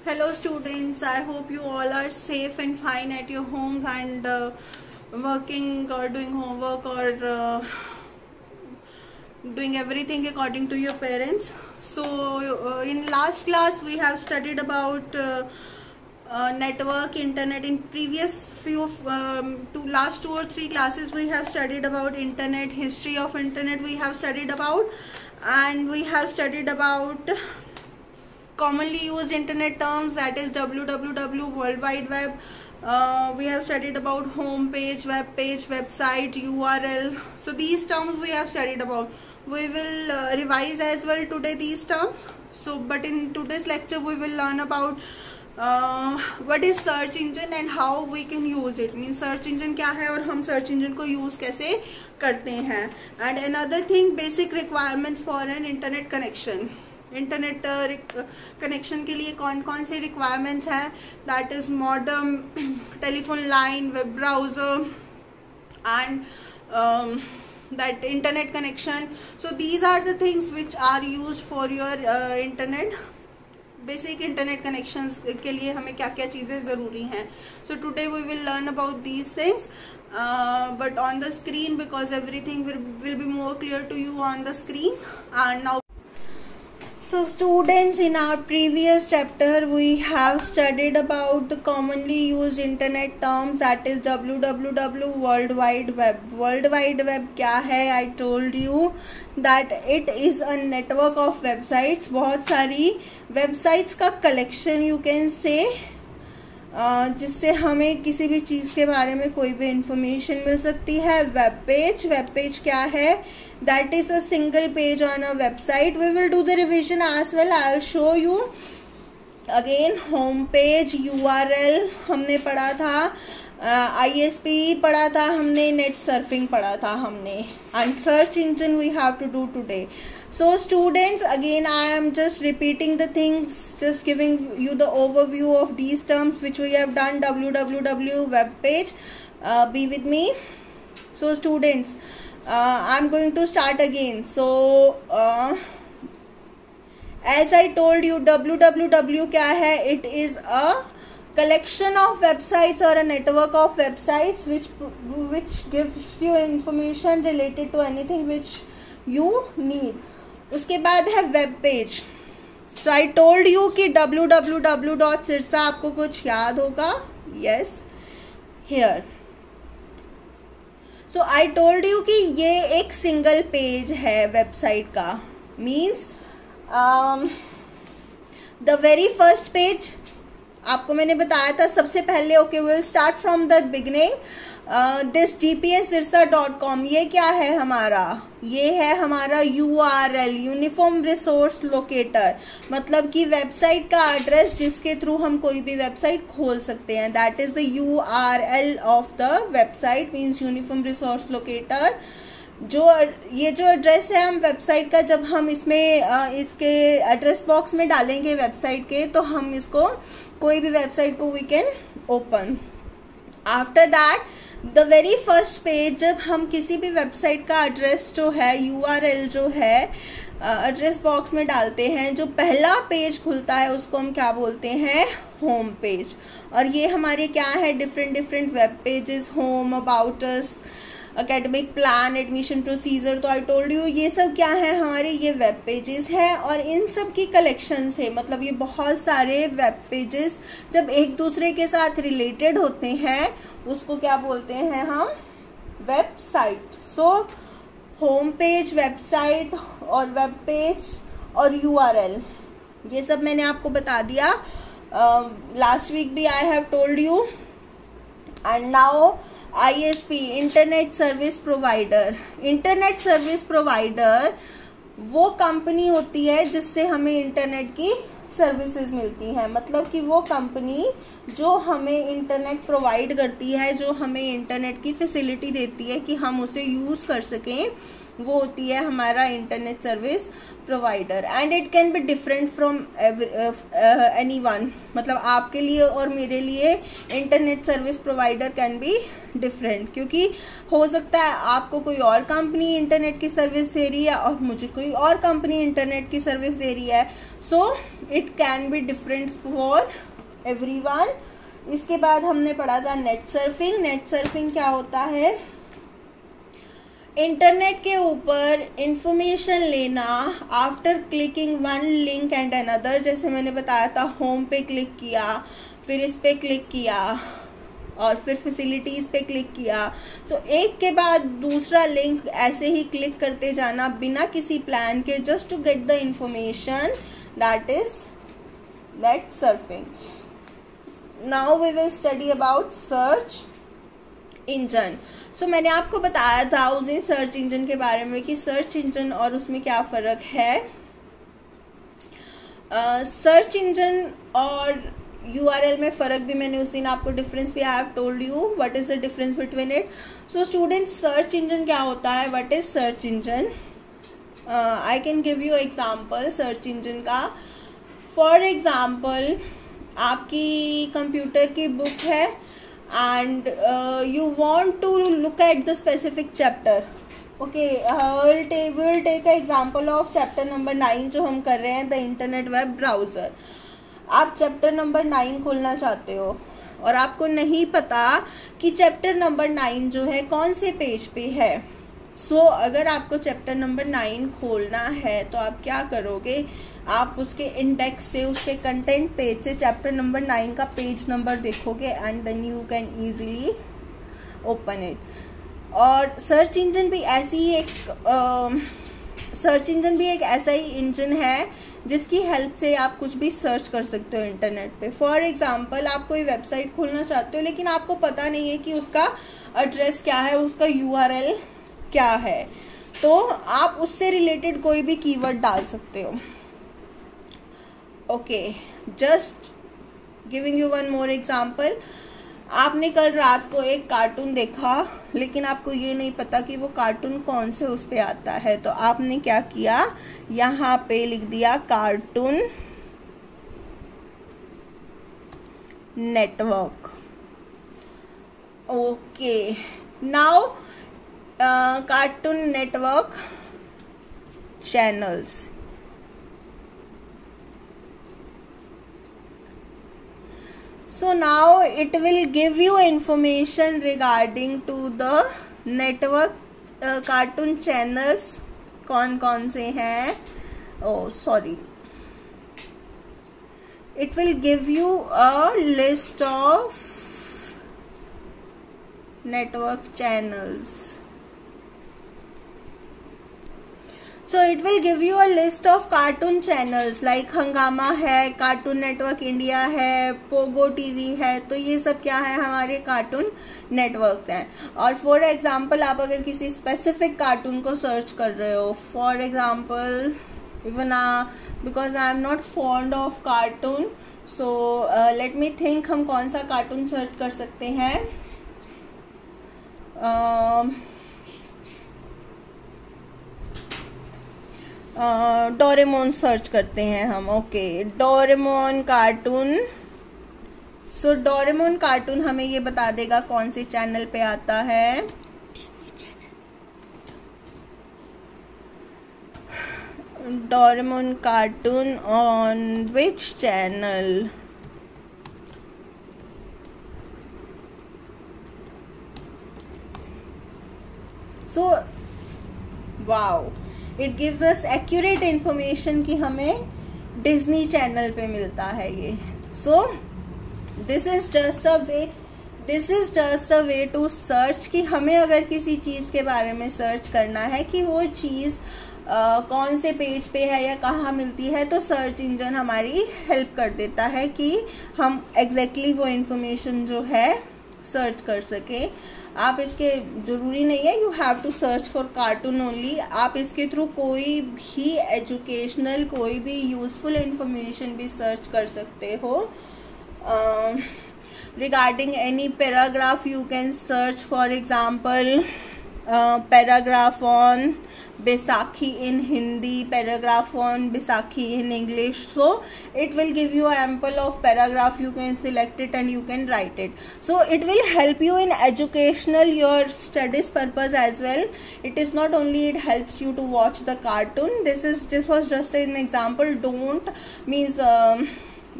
Hello students, I hope you all are safe and fine at your homes and working or doing homework or doing everything according to your parents. So in last class we have studied about network, internet. In previous few last 2 or 3 classes we have studied about internet, history of internet we have studied about, and we have studied about commonly used internet terms, that is www, World Wide Web. We have studied about home page, web page, website, URL. So these terms we have studied about. We will revise as well today these terms. So but in today's lecture we will learn about what is search engine and how we can use it. Means search engine क्या है और हम search engine को use कैसे करते हैं. And another thing, basic requirements for an internet connection. Internet connection के लिए कौन कौन से रिक्वायरमेंट्स हैं, that is modem, telephone line, web browser and that internet connection. So these are the things which are used for your internet. Basic internet connections के लिए हमें क्या क्या चीज़ें ज़रूरी हैं. So today we will learn about these things but on the screen, because everything will be more clear to you on the screen. And now, so students, in our previous chapter we have studied about the commonly used internet terms, that is www, World Wide Web. World Wide Web क्या है? I told you that it is a network of websites. बहुत सारी websites का collection you can say, जिससे हमें किसी भी चीज़ के बारे में कोई भी इंफॉर्मेशन मिल सकती है. वेब पेज क्या है? That is a single page on a website. We will do the revision as well. I will show you again. Home page, URL हमने पढ़ा था, ISP पढ़ा था हमने, नेट सर्फिंग पढ़ा था हमने, and search engine we have to do today. So students, again I am just repeating the things, just giving you the overview of these terms which we have done. www, web page. Be with me. So students, I'm going to start again. So as I told you, www क्या है? It is a collection of websites or a network of websites which gives you information related to anything which you need. उसके बाद है web page. So I told you कि www.sirsa आपको कुछ याद होगा. Yes, here. So I told you कि ये एक सिंगल पेज है वेबसाइट का. Means the very first page आपको मैंने बताया था सबसे पहले. Okay, will start from the beginning. This gpssirsa.com, ये क्या है हमारा? ये है हमारा URL, यूनिफॉर्म रिसोर्स लोकेटर. मतलब कि वेबसाइट का एड्रेस जिसके थ्रू हम कोई भी वेबसाइट खोल सकते हैं. That is the URL of the website, means uniform resource locator. जो ये जो एड्रेस है हम वेबसाइट का, जब हम इसमें इसके एड्रेस बॉक्स में डालेंगे वेबसाइट के, तो हम इसको कोई भी वेबसाइट को we can open. After that the very first page, जब हम किसी भी वेबसाइट का एड्रेस जो है, URL जो है, एड्रेस बॉक्स में डालते हैं, जो पहला पेज खुलता है उसको हम क्या बोलते हैं? Home page. और ये हमारे क्या है? Different web pages. Home, about us, academic plan, admission procedure. तो आई टोल्ड यू ये सब क्या है हमारे? ये वेब पेजेस है. और इन सब की कलेक्शन से, मतलब ये बहुत सारे वेब पेजेस जब एक दूसरे के साथ रिलेटेड होते हैं उसको क्या बोलते हैं हम? Website. So home page, website और वेब पेज और URL, ये सब मैंने आपको बता दिया. लास्ट वीक भी I have told you. And now ISP, internet service provider. Internet service provider वो कंपनी होती है जिससे हमें इंटरनेट की सर्विसेज मिलती हैं. मतलब कि वो कंपनी जो हमें इंटरनेट प्रोवाइड करती है, जो हमें इंटरनेट की फैसिलिटी देती है कि हम उसे यूज़ कर सकें, वो होती है हमारा internet service provider. And it can be different from anyone, मतलब आपके लिए और मेरे लिए internet service provider can be different, क्योंकि हो सकता है आपको कोई और कंपनी इंटरनेट की सर्विस दे रही है और मुझे कोई और कंपनी इंटरनेट की सर्विस दे रही है। So it can be different for everyone. इसके बाद हमने पढ़ा था नेट सर्फिंग। नेट सर्फिंग क्या होता है? इंटरनेट के ऊपर इंफॉर्मेशन लेना after clicking one link and another. जैसे मैंने बताया था, होम पे क्लिक किया, फिर इस पे क्लिक किया और फिर फैसिलिटीज पे क्लिक किया। सो एक के बाद दूसरा लिंक ऐसे ही क्लिक करते जाना बिना किसी प्लान के, just to get the information, that is net surfing. Now we will study about search engine. So मैंने आपको बताया था उस दिन सर्च इंजन के बारे में कि सर्च इंजन और उसमें क्या फ़र्क है। सर्च इंजन और URL में फ़र्क भी मैंने उस दिन आपको डिफरेंस भी I have told you what is the difference between it. So student, search engine क्या होता है? What is search engine? I can give you example search engine का। फॉर एग्जाम्पल, आपकी कंप्यूटर की बुक है and you want to look at the specific chapter. Okay, we will take an example of chapter number 9 जो हम कर रहे हैं, the internet web browser। आप चैप्टर नंबर 9 खोलना चाहते हो और आपको नहीं पता कि चैप्टर नंबर 9 जो है कौन से पेज पे है। सो अगर आपको चैप्टर नंबर 9 खोलना है तो आप क्या करोगे? आप उसके इंडेक्स से, उसके कंटेंट पेज से चैप्टर नंबर 9 का पेज नंबर देखोगे and then you can easily open it. और सर्च इंजन भी ऐसी ही एक ऐसा ही इंजन है जिसकी हेल्प से आप कुछ भी सर्च कर सकते हो इंटरनेट पे। फॉर एग्जांपल, आप कोई वेबसाइट खोलना चाहते हो लेकिन आपको पता नहीं है कि उसका एड्रेस क्या है, उसका URL क्या है, तो आप उससे रिलेटेड कोई भी कीवर्ड डाल सकते हो। Okay, just giving you one more example. आपने कल रात को एक कार्टून देखा लेकिन आपको ये नहीं पता कि वो कार्टून कौन से उस पे आता है, तो आपने क्या किया? यहाँ पे लिख दिया cartoon network. Okay, now cartoon network channels. So now it will give you information regarding to the network cartoon channels कौन कौन से हैं। oh sorry, it will give you a list of network channels. So it will give you a list of cartoon channels like हंगामा है, cartoon network India है, Pogo TV है। तो ये सब क्या है? हमारे कार्टून नेटवर्क्स हैं। और फॉर एग्जांपल, आप अगर किसी स्पेसिफिक कार्टून को सर्च कर रहे हो, for example even because I am not fond of cartoon, so let me think हम कौन सा कार्टून सर्च कर सकते हैं। डोरेमोन सर्च करते हैं हम। Okay, Doraemon cartoon. So Doraemon cartoon हमें ये बता देगा कौन से चैनल पे आता है। Doraemon cartoon on which channel? So wow, it gives us accurate information कि हमें डिज्नी चैनल पे मिलता है ये। So this is just a way to search कि हमें अगर किसी चीज़ के बारे में सर्च करना है कि वो चीज़ कौन से पेज पे है या कहाँ मिलती है, तो सर्च इंजन हमारी हेल्प कर देता है कि हम एग्जैक्टली वो इंफॉर्मेशन जो है सर्च कर सके। आप इसके ज़रूरी नहीं है you have to search for cartoon only, आप इसके थ्रू कोई भी एजुकेशनल, कोई भी यूजफुल इंफॉर्मेशन भी सर्च कर सकते हो। Regarding any paragraph you can search, for example paragraph on Baisakhi in Hindi, paragraph on Baisakhi in English. So it will give you ample of paragraph. You can select it and you can write it. So it will help you in educational your studies purpose as well. It is not only it helps you to watch the cartoon. This was just an example. Don't means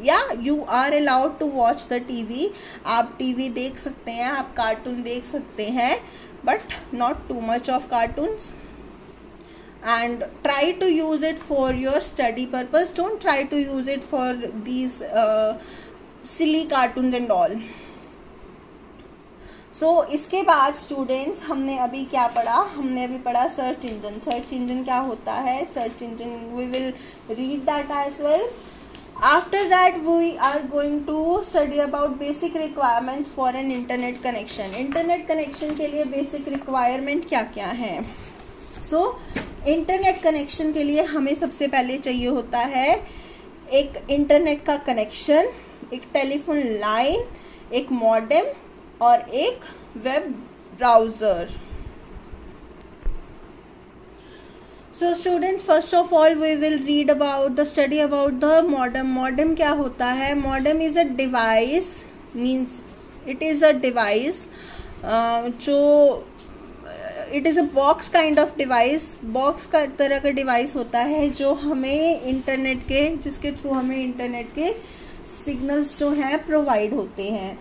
yeah, you are allowed to watch the TV. आप TV देख सकते हैं, आप cartoon देख सकते हैं, but not too much of cartoons. And try to use it for your study purpose. Don't try to use it for these silly cartoons and all. So इसके बाद स्टूडेंट्स हमने अभी क्या पढ़ा? हमने अभी पढ़ा सर्च इंजन. सर्च इंजन क्या होता है? Search engine we will read that as well. After that we are going to study about basic requirements for an internet connection. Internet connection के लिए बेसिक रिक्वायरमेंट क्या क्या है? सो इंटरनेट कनेक्शन के लिए हमें सबसे पहले चाहिए होता है एक इंटरनेट का कनेक्शन, एक टेलीफोन लाइन, एक मॉडेम और एक web browser. So students, first of all we will read about the study about the modem. Modem क्या होता है? Modem is a device, means it is a device जो it is a box kind of device. Box का तरह का device होता है जो हमें इंटरनेट के, जिसके थ्रू हमें इंटरनेट के सिग्नल्स जो हैं प्रोवाइड होते हैं.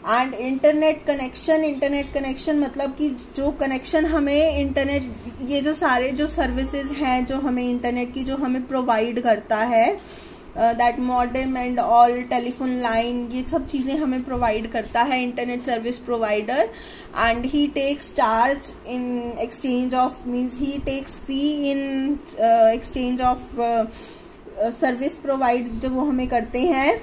एंड इंटरनेट कनेक्शन मतलब कि जो कनेक्शन हमें इंटरनेट, ये जो सारे जो सर्विसेज हैं जो हमें इंटरनेट की जो हमें प्रोवाइड करता है, that modem and all, telephone line, ये सब चीज़ें हमें प्रोवाइड करता है internet service provider. And he takes charge in exchange of, means he takes fee in exchange of service provide जो वो हमें करते हैं.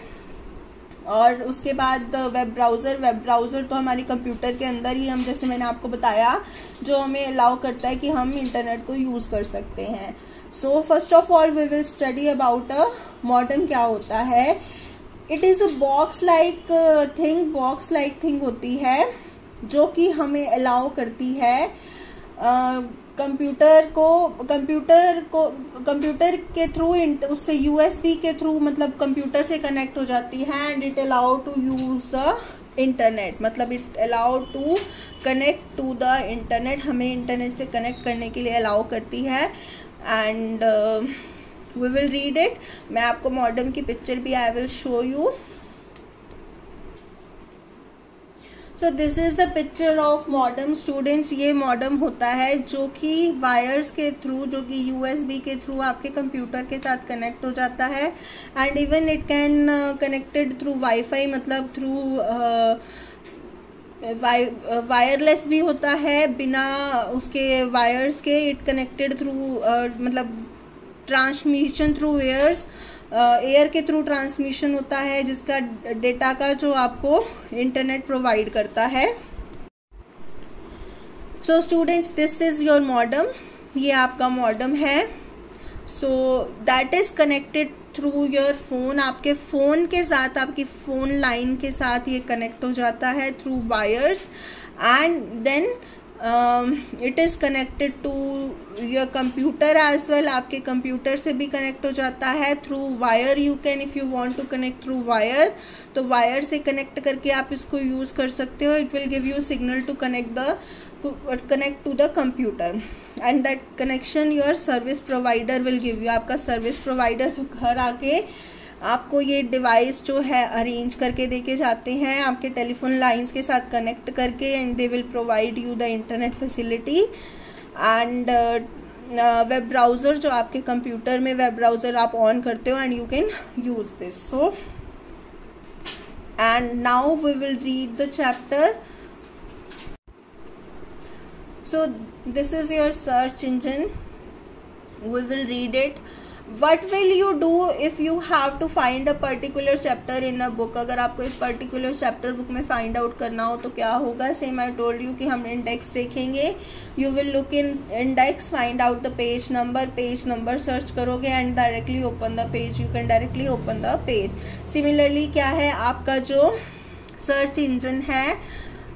और उसके बाद वेब ब्राउज़र तो हमारे कंप्यूटर के अंदर ही, हम जैसे मैंने आपको बताया, जो हमें अलाउ करता है कि हम इंटरनेट को यूज़ कर सकते हैं. So first of all we will study about a modem. क्या होता है? It is a box like thing होती है जो कि हमें अलाउ करती है कंप्यूटर के थ्रू, उससे USB के थ्रू, मतलब कंप्यूटर से कनेक्ट हो जाती है. And it allow to use the internet, मतलब it allow to connect to the internet. हमें इंटरनेट से कनेक्ट करने के लिए अलाउ करती है. And we will read it. मैं आपको मॉडेम की पिक्चर भी I will show you. So this is the picture of modem. Students, ये मॉडेम होता है जो कि वायर्स के थ्रू, जो कि USB के थ्रू आपके कंप्यूटर के साथ कनेक्ट हो जाता है. And even it can connected through wifi, मतलब थ्रू वायरलेस भी होता है, बिना उसके वायर्स के. इट कनेक्टेड थ्रू मतलब ट्रांसमिशन थ्रू एयर के थ्रू ट्रांसमिशन होता है, जिसका डेटा का जो आपको इंटरनेट प्रोवाइड करता है. So students, this is your modem. ये आपका मॉडेम है. So that is connected through your phone. आपके फोन के साथ, आपकी फोन लाइन के साथ ये कनेक्ट हो जाता है through wires. And then it is connected to your computer as well. आपके कंप्यूटर से भी कनेक्ट हो जाता है through wire. You can, if you want to connect through wire, तो वायर से कनेक्ट करके आप इसको यूज़ कर सकते हो. It will give you signal to connect to the computer. And that connection your service provider will give you. आपका service provider जो घर आके आपको ये डिवाइस जो है अरेंज करके देके जाते हैं आपके टेलीफोन लाइंस के साथ कनेक्ट करके. And they will provide you the internet facility. And web browser, जो आपके कंप्यूटर में वेब ब्राउज़र आप ऑन करते हो, and you can use this. So and now we will read the chapter. So this is your search engine. We will read it. What will you do if you have to find a particular chapter in a book? अगर आपको एक particular chapter book में find out करना हो तो क्या होगा? Same I told you कि हम index देखेंगे. You will look in index, find out the page number search करोगे and directly open the page. You can directly open the page. Similarly क्या है, आपका जो search engine है,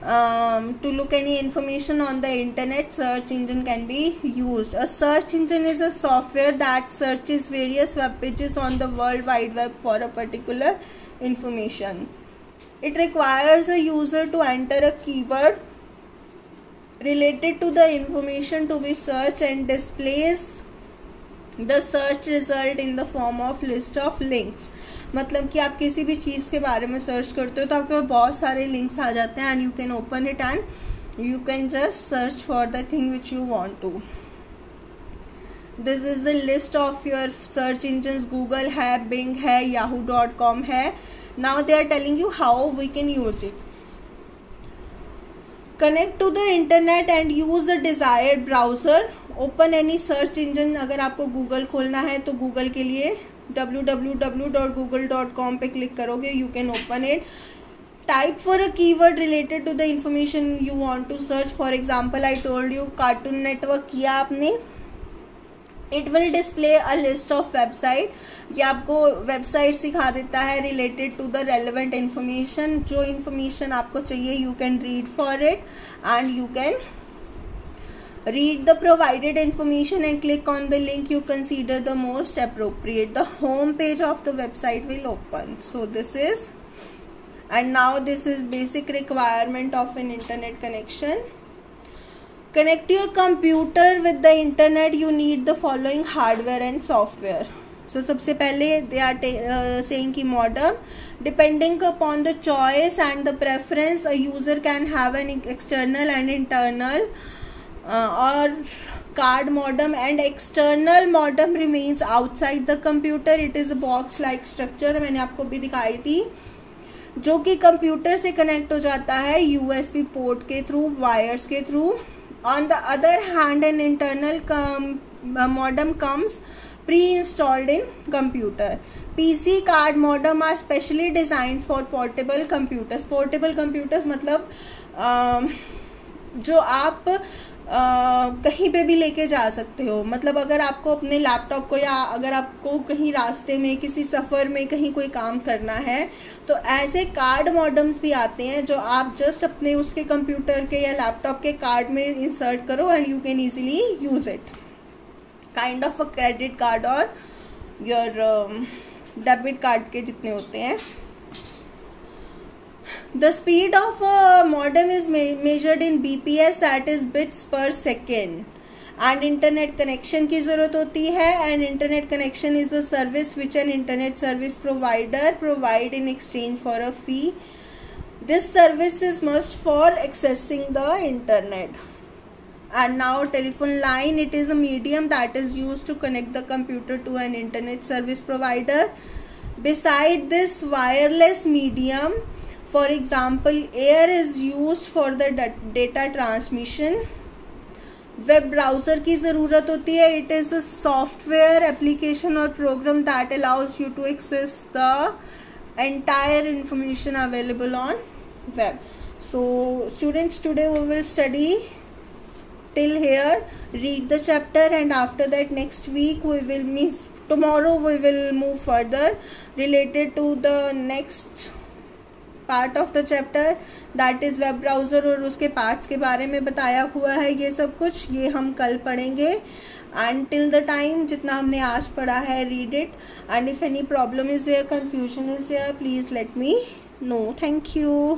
to look any information on the internet, search engine can be used. A search engine is a software that searches various web pages on the World Wide Web for a particular information. It requires a user to enter a keyword related to the information to be searched and displays the search result in the form of list of links. मतलब कि आप किसी भी चीज़ के बारे में search करते हो तो आपके पास बहुत सारे लिंक्स आ जाते हैं, and you can open it and you can just search for the thing which you want to. This is the list of your search engine. Google है, बिंग है, yahoo.com है. Now they are telling you how we can use it. Connect to the internet and use the desired browser. Open any search engine. अगर आपको Google खोलना है तो Google के लिए www.google.com पे क्लिक करोगे, you can open it. Type for a keyword related to the information you want to search. For example I told you cartoon network किया आपने, it will display a list of website. ये आपको website सिखा देता है related to the relevant information. जो information आपको चाहिए you can read for it and you can read the provided information and click on the link you consider the most appropriate. The home page of the website will open. So this is, and now this is basic requirement of an internet connection. Connect your computer with the internet. You need the following hardware and software. So सबसे पहले they are saying कि modem. Depending upon the choice and the preference, a user can have an external and internal or card modem, and external modem remains outside the computer. It is a box like structure. मैंने आपको भी दिखाई थी, जो कि computer से connect हो जाता है USB पोर्ट के थ्रू, वायर्स के through. On the other hand, an internal modem comes pre-installed in computer. PC card modem are specially designed for portable computers. Portable computers मतलब जो आप कहीं पे भी लेके जा सकते हो. मतलब अगर आपको अपने लैपटॉप को, या अगर आपको कहीं रास्ते में किसी सफ़र में कहीं कोई काम करना है, तो ऐसे कार्ड मॉडम्स भी आते हैं जो आप जस्ट अपने उसके कंप्यूटर के या लैपटॉप के कार्ड में इंसर्ट करो and you can easily use it. Kind of a credit card और योर डेबिट कार्ड के जितने होते हैं. The speed of a modem is measured in bps, that is bits per second. And internet connection की ज़रूरत होती है. And internet connection is a service which an internet service provider provide in exchange for a fee. This service is must for accessing the internet. And now telephone line, it is a medium that is used to connect the computer to an internet service provider. Beside this wireless medium, for example, air is used for the data transmission. Web browser की ज़रूरत होती है. It is a software application और program that allows you to access the entire information available on web. So students, today we will study till here. Read the chapter, and after that next week we will tomorrow we will move further related to the next part of the chapter, that is web browser, और उसके parts के बारे में बताया हुआ है. ये सब कुछ ये हम कल पढ़ेंगे. एंड टिल द टाइम जितना हमने आज पढ़ा है, read it, and if any problem is there, confusion is there, please let me know. Thank you.